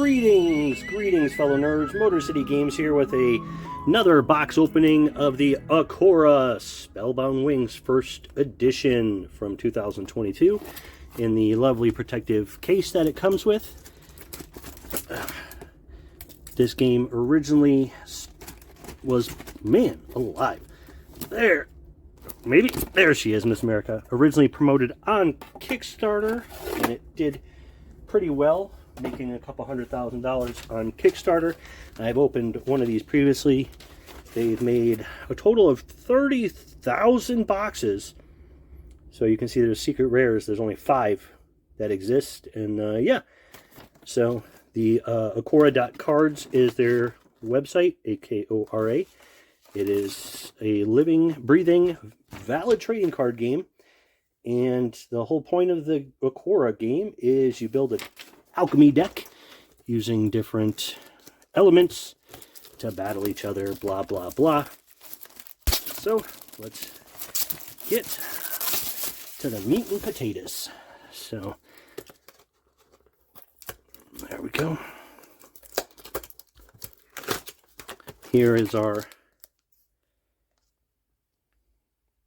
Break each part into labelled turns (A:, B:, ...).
A: Greetings, fellow nerds. Motor City Games here with another box opening of the Akora Spellbound Wings First Edition from 2022 in the lovely protective case that it comes with. This game originally was, man alive, there she is, Miss America. Originally promoted on Kickstarter, and it did pretty well, making a couple $100,000 on Kickstarter. I've opened one of these previously. They've made a total of 30,000 boxes. So you can see there's secret rares. There's only 5 that exist. And yeah, so the Akora.cards is their website, Akora. It is a living, breathing, valid trading card game. And the whole point of the Akora game is you build an alchemy deck using different elements to battle each other, blah, blah, blah. So let's get to the meat and potatoes. So there we go. Here is our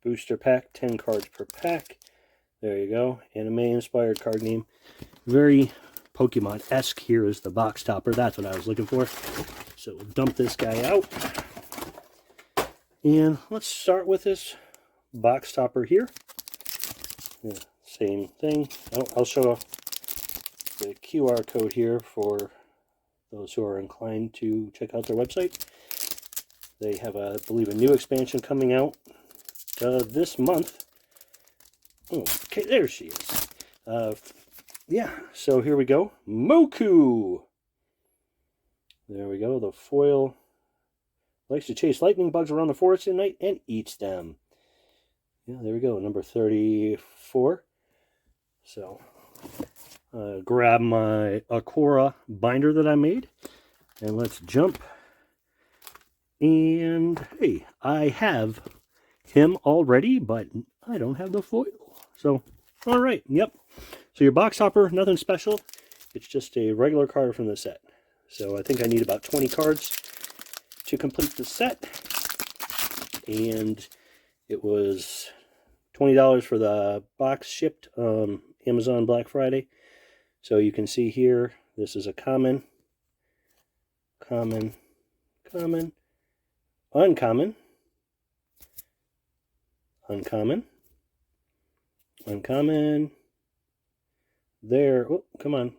A: booster pack, 10 cards per pack. There you go. Anime-inspired card game. Very Pokemon-esque. Here is the box topper. That's what I was looking for. So we'll dump this guy out. And let's start with this box topper here. Yeah, same thing. I'll show the QR code here for those who are inclined to check out their website. They have, I believe, a new expansion coming out this month. Oh, okay, there she is. Yeah, so here we go. Moku! There we go. The foil likes to chase lightning bugs around the forest at night and eats them. Yeah, there we go. Number 34. So, grab my Akora binder that I made. And let's jump. And, hey, I have him already, but I don't have the foil. So, all right, yep. So your box topper, nothing special. It's just a regular card from the set. So I think I need about 20 cards to complete the set. And it was $20 for the box shipped Amazon Black Friday. So you can see here, this is a common, uncommon, there, oh, come on,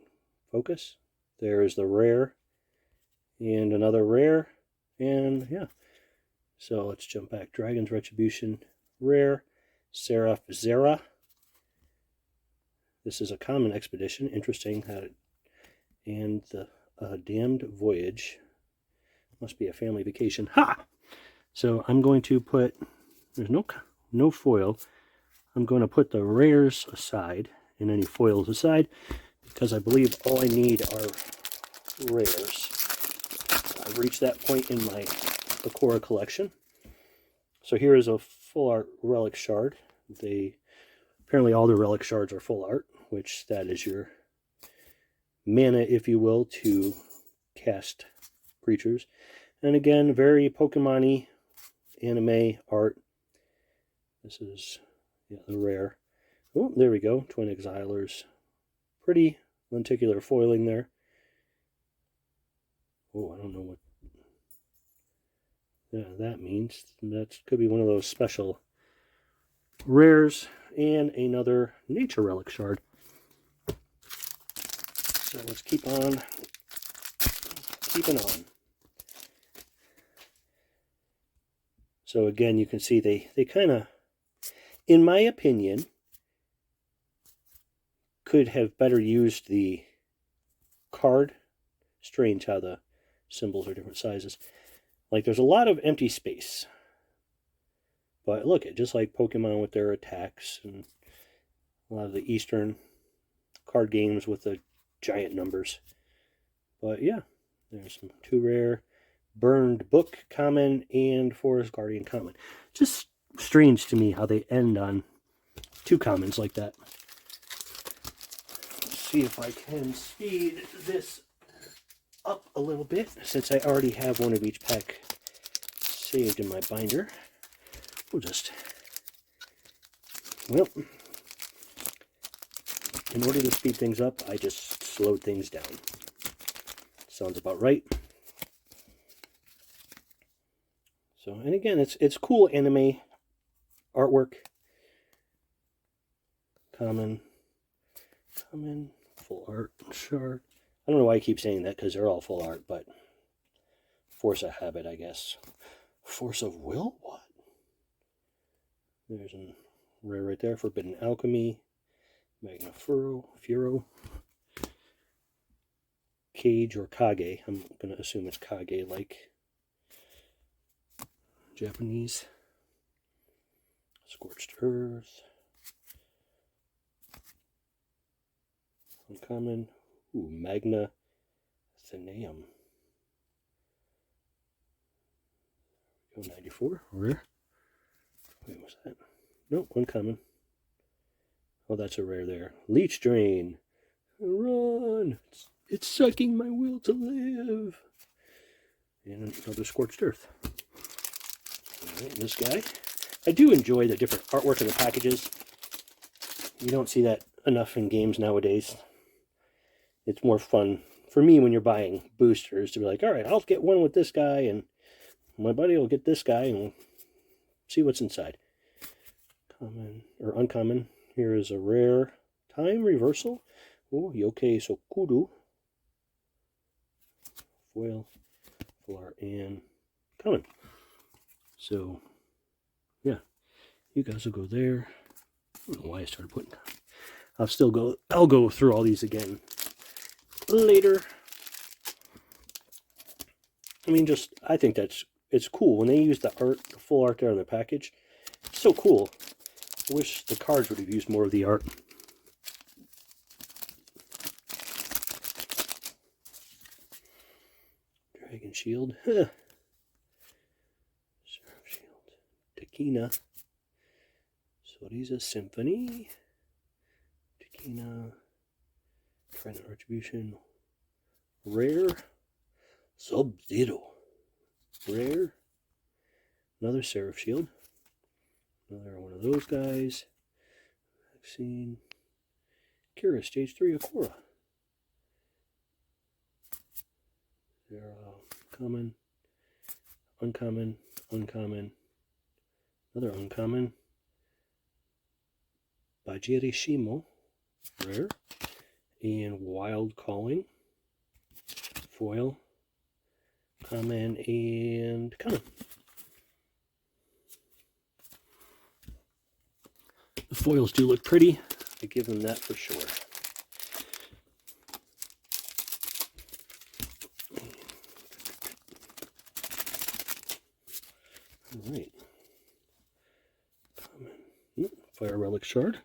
A: focus. There is the rare, and another rare, and yeah. So let's jump back. Dragon's Retribution, rare, Seraph Zera. This is a common expedition, interesting. And the Damned Voyage. Must be a family vacation. Ha! So I'm going to put, there's no foil. I'm going to put the rares aside and any foils aside because I believe all I need are rares. I've reached that point in my Akora collection. So here is a full art relic shard. Apparently all the relic shards are full art, which that is your mana, if you will, to cast creatures. And again, very Pokemon-y anime art. This is, yeah, the rare. Oh, there we go. Twin Exilers. Pretty lenticular foiling there. Oh, I don't know what that means. That could be one of those special rares. And another nature relic shard. So let's keep on keeping on. So again, you can see they kind of, in my opinion, could have better used the card. Strange how the symbols are different sizes. Like there's a lot of empty space. But look, just like Pokemon with their attacks and a lot of the Eastern card games with the giant numbers. But yeah, there's some 2 rare, Burned Book common, and Forest Guardian common. Just strange to me how they end on 2 commons like that. Let's see if I can speed this up a little bit, since I already have one of each pack saved in my binder. We'll just, well, in order to speed things up, I just slowed things down. Sounds about right. So, and again, it's cool anime artwork. Common, full art, shard. I don't know why I keep saying that, because they're all full art, but force of habit, I guess. Force of will? What? There's a rare right there. Forbidden Alchemy. Magna Furo. Cage or Kage. I'm going to assume it's Kage like Japanese. Scorched Earth. Uncommon. Ooh, Magna Athenaeum. 94. Rare. Wait, what's that? Nope, uncommon. Oh, that's a rare there. Leech Drain. Run! It's sucking my will to live. And another Scorched Earth. Alright, this guy. I do enjoy the different artwork in the packages. You don't see that enough in games nowadays. It's more fun for me when you're buying boosters to be like, alright, I'll get one with this guy, and my buddy will get this guy, and we'll see what's inside. Common or uncommon. Here is a rare Time Reversal. Oh, Yokai Sokudu. Foil, full art, and common. So, yeah, you guys will go there. I don't know why I started putting. I'll go through all these again later. I mean, I think it's cool when they use the full art there on the package. It's so cool. I wish the cards would have used more of the art. Dragon Shield. Seraph Shield. Takina. Soriza Symphony. Takina. Trident Retribution. Rare. Sub-Zero. Rare. Another Seraph Shield. Another one of those guys. Vaccine. Kira, Stage 3 Akora. They're common. Uncommon. Uncommon. Another uncommon. Bajiri Shimo. Rare. And Wild Calling. Foil. Common and common. The foils do look pretty. I give them that for sure. Alright. Common. Fire Relic Shard.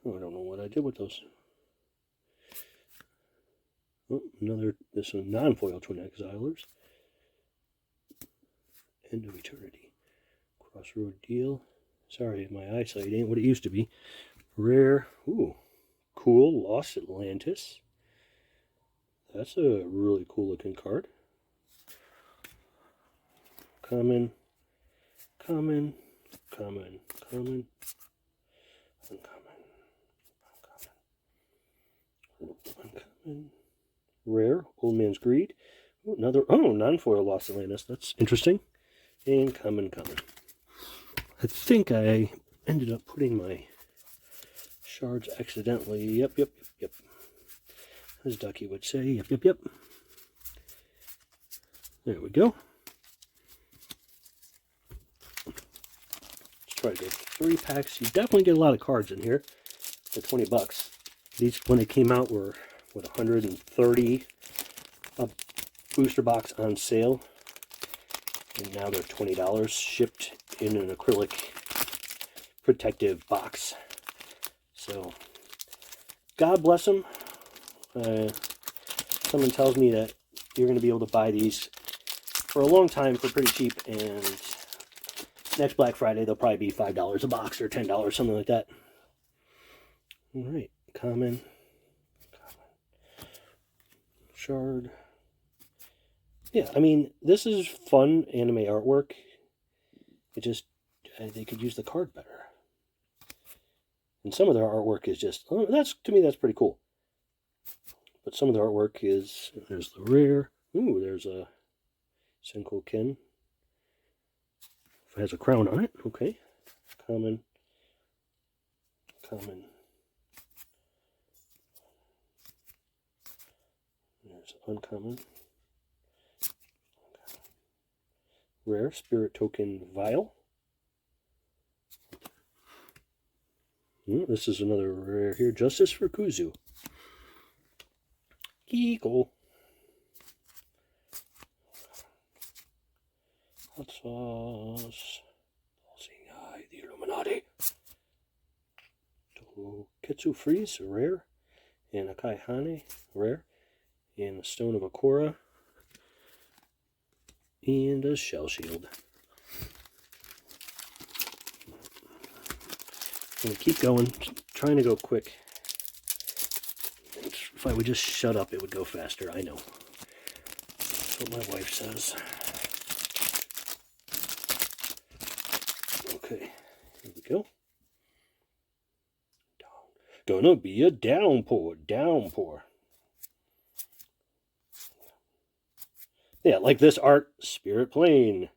A: Oh, I don't know what I did with those. Oh, this one, non-foil Twin Exilers. End of Eternity. Crossroad Deal. Sorry, my eyesight ain't what it used to be. Rare. Ooh, cool. Lost Atlantis. That's a really cool looking card. Common. Common. Common. Common. Uncommon. Uncommon. Uncommon. Rare. Old Man's Greed. Ooh, another. Oh, non-foil Lost Atlantis. That's interesting. And common. Common. I think I ended up putting my shards accidentally. Yep. As Ducky would say, yep. There we go. Let's try to go 3 packs. You definitely get a lot of cards in here for 20 bucks. These, when they came out, were, what, 130 a booster box on sale. And now they're $20 shipped in an acrylic protective box. So, God bless them. Someone tells me that you're going to be able to buy these for a long time for pretty cheap, and next Black Friday they'll probably be $5 a box or $10, something like that. Alright, common. Shard. Yeah, I mean, this is fun anime artwork. It just, they could use the card better. And some of their artwork is just, oh, to me, that's pretty cool. But some of the artwork is, there's the rare. Ooh, there's a Senko Ken. It has a crown on it. Okay. Common. Common. There's uncommon. Rare. Spirit Token Vial. This is another rare here. Justice for Kuzu. Kiko. Hot sauce. All-seeing eye. The Illuminati. Ketsu Freeze, rare. And Akai Hane, rare. And the Stone of Akora. And a Shell Shield. I'm going to keep going, trying to go quick. If I would just shut up, it would go faster, I know. That's what my wife says. Okay, here we go. Gonna be a downpour, downpour. Yeah, like this art, Spirit Plane.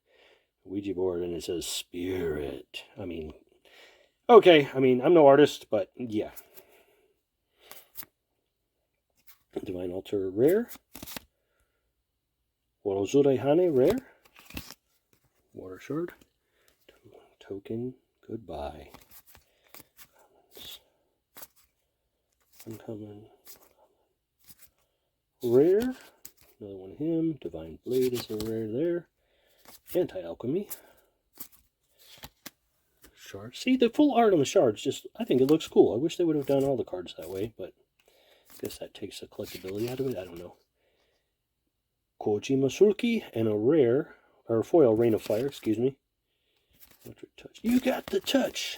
A: Ouija board, and it says Spirit. I mean, okay, I mean, I'm no artist, but yeah. Divine Altar, rare. Worozure Hane, rare. Water Shard. Token, goodbye. Uncommon. Rare. Another one of him. Divine Blade is a rare there. Anti-Alchemy. Shards. See, the full art on the shards, just, I think it looks cool. I wish they would have done all the cards that way, but I guess that takes the collectability out of it. I don't know. Kojima Sulki and a rare, or foil Rain of Fire, excuse me. Electric Touch. You got the touch.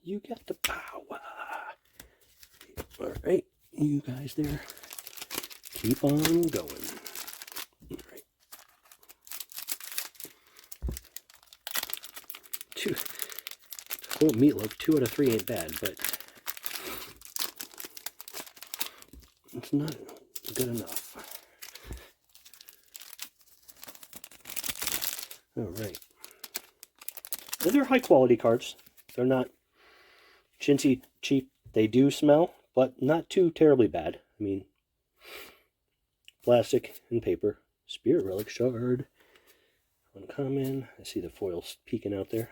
A: You got the power. Alright, you guys there. Keep on going. Alright. Quote Meatloaf, 2 out of 3 ain't bad, but it's not good enough. Alright. They're high quality cards. They're not chintzy cheap. They do smell, but not too terribly bad. I mean, plastic and paper. Spirit Relic Shard. Uncommon. I see the foils peeking out there.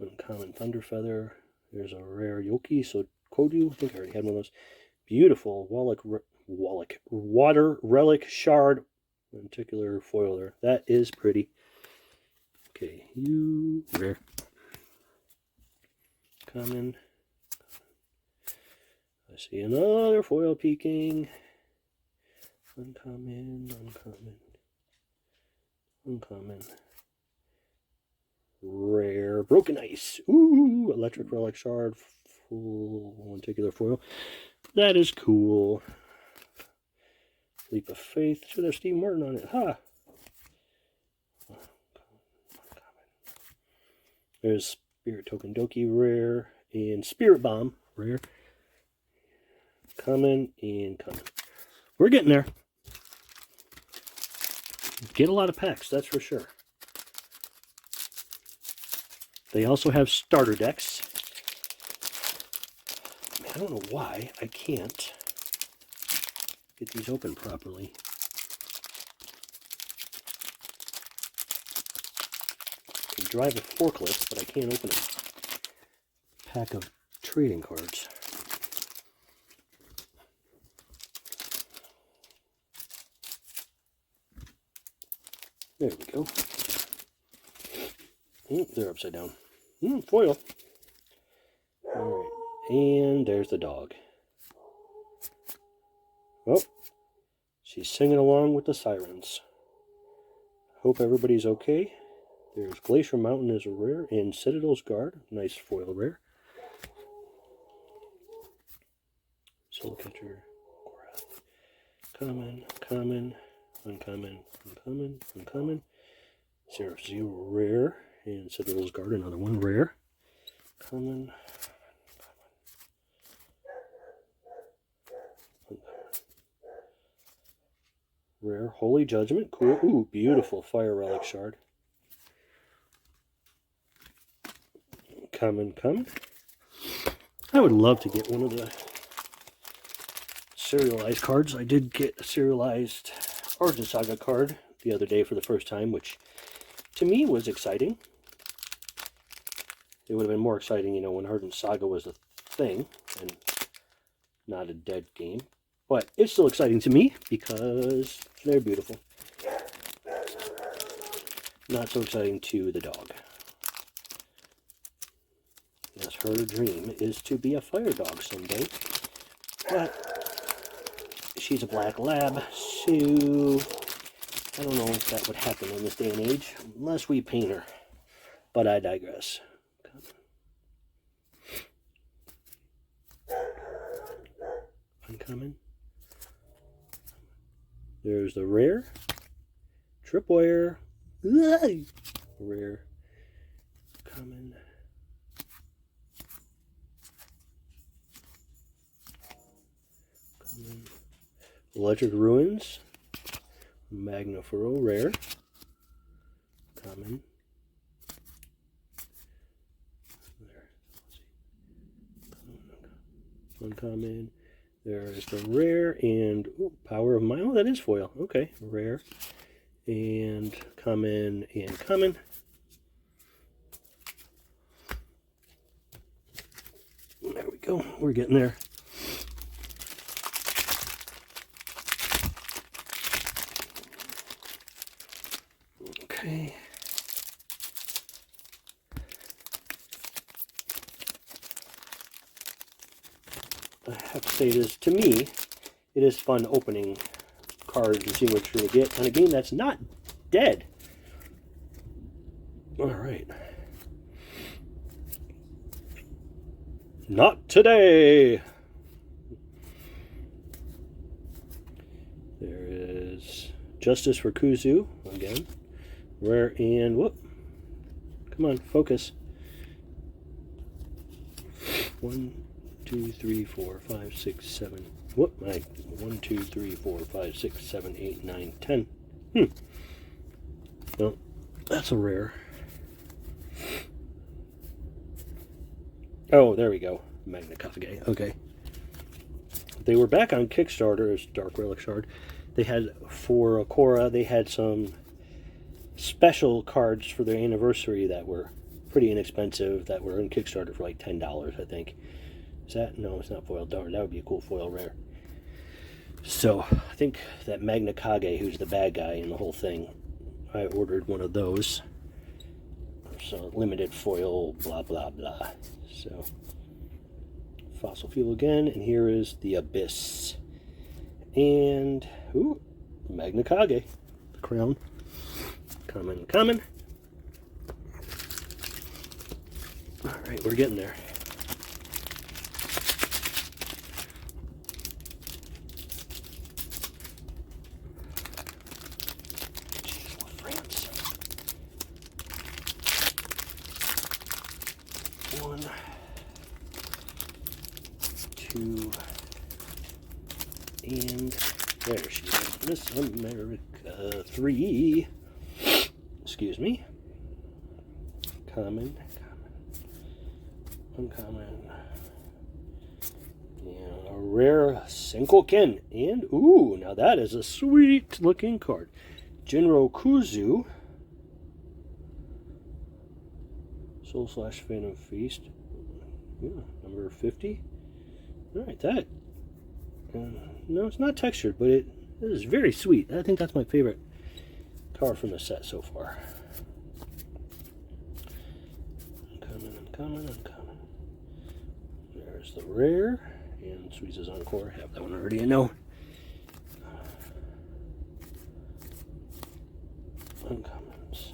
A: Uncommon Thunder Feather. There's a rare Yoki, so Kodu. I think I already had one of those. Beautiful Water Relic Shard. Particular foil there. That is pretty. Okay, you rare. Common. I see another foil peeking. Uncommon, uncommon, uncommon. Rare. Broken Ice. Ooh, Electric Relic Shard. Full lenticular foil. That is cool. Leap of Faith. So there's Steve Martin on it. Ha! There's Spirit Token Doki, rare. And Spirit Bomb, rare. Common and common. We're getting there. Get a lot of packs, that's for sure. They also have starter decks. I don't know why I can't get these open properly. I can drive a forklift, but I can't open a pack of trading cards. There we go. They're upside down. Foil. Alright. And there's the dog. Oh. She's singing along with the sirens. Hope everybody's okay. There's Glacier Mountain is a rare. And Citadel's Guard. Nice foil rare. Soul Catcher. Common, common, uncommon, uncommon, uncommon. 0/0 rare. And Citadel's Guard, another one rare. Common, rare. Holy Judgment. Cool. Ooh, beautiful Fire Relic Shard. Common, common. I would love to get one of the serialized cards. I did get a serialized Origin Saga card the other day for the first time, which to me was exciting. It would have been more exciting, you know, when Origin Saga was a thing and not a dead game. But it's still exciting to me because they're beautiful. Not so exciting to the dog. Yes, her dream is to be a fire dog someday. But she's a black lab, so I don't know if that would happen in this day and age unless we paint her. But I digress. Uncommon. There's the rare. Tripwire. Rare. Common. Common. Electric Ruins. Magnafuro. Rare. Common. Uncommon. There's the rare and ooh, Power of Mile. That is foil. Okay, rare and common and common. There we go. We're getting there. Okay. I have to say this, to me, it is fun opening cards and seeing what you're going to get on a game that's not dead. Alright. Not today! There is Justice for Kuzu, again. Rare and, whoop. Come on, focus. 1, 2, 3, 4, 5, 6, 7. Whoop, my 1, 2, 3, 4, 5, 6, 7, 8, 9, 10. Well, that's a rare. Oh, there we go. Magna Kage. Okay. They were back on Kickstarter as Dark Relic Shard. They had, for Akora, they had some special cards for their anniversary that were pretty inexpensive, that were in Kickstarter for like $10, I think. Is that? No, it's not foil. Darn, that would be a cool foil rare. So, I think that Magna Kage, who's the bad guy in the whole thing, I ordered one of those. So, limited foil, blah, blah, blah. So, Fossil Fuel again, and here is the Abyss. And, ooh, Magna Kage, the crown. Common, common. Alright, we're getting there. One, two, and there she is. Miss America 3. Excuse me. Common, uncommon, and a rare Senkoken. And ooh, now that is a sweet looking card. Jinro Kuzu. Soul / Phantom Feast. Yeah, number 50. Alright, that. No, it's not textured, but it is very sweet. I think that's my favorite card from the set so far. Uncommon, uncommon, uncommon. There's the rare. And Sweet's Encore. Have that one already, I know. Uncommons.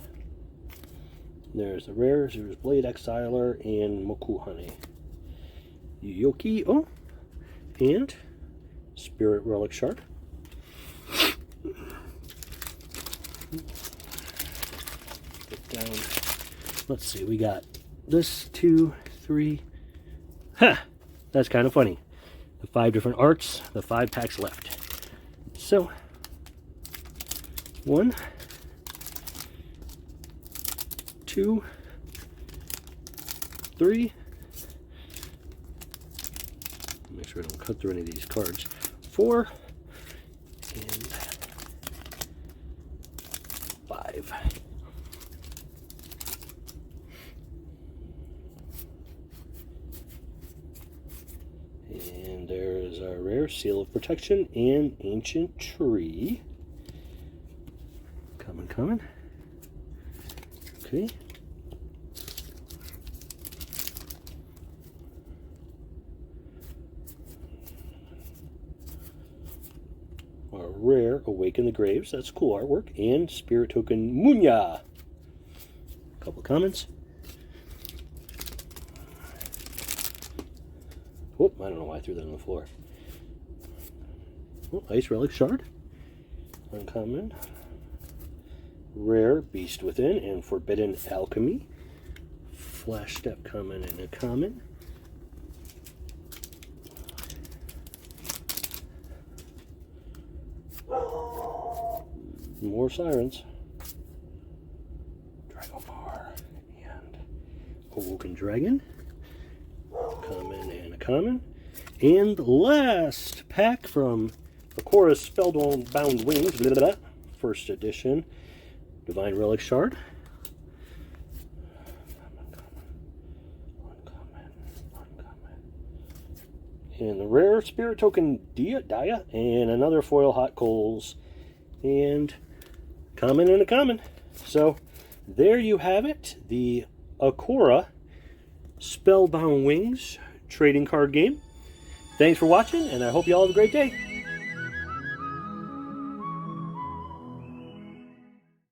A: There's the rare. There's Blade Exiler and Mokuhane. Yoki. Oh. And Spirit Relic Shard. down. Let's see, we got this, 2, 3. Ha! That's kind of funny. The 5 different arts, the 5 packs left. So, 1, 2, 3. Make sure I don't cut through any of these cards. 4 and 5. And there's our rare Seal of Protection and Ancient Tree. Coming. Okay. Our rare Awaken the Graves. That's cool artwork. And Spirit Token Munya. A couple comments. Oh, I don't know why I threw that on the floor. Oh, Ice Relic Shard. Uncommon. Rare Beast Within and Forbidden Alchemy. Flash Step common and a common. More Sirens. Dragomar and Awoken Dragon. Common and a common. And last pack from Akora Spellbound Wings, first edition. Divine Relic Shard. Uncommon. And the rare Spirit Token Dia, and another foil Hot Coals, and common and a common. So there you have it, the Akora Spellbound Wings trading card game. Thanks for watching, and I hope you all have a great day.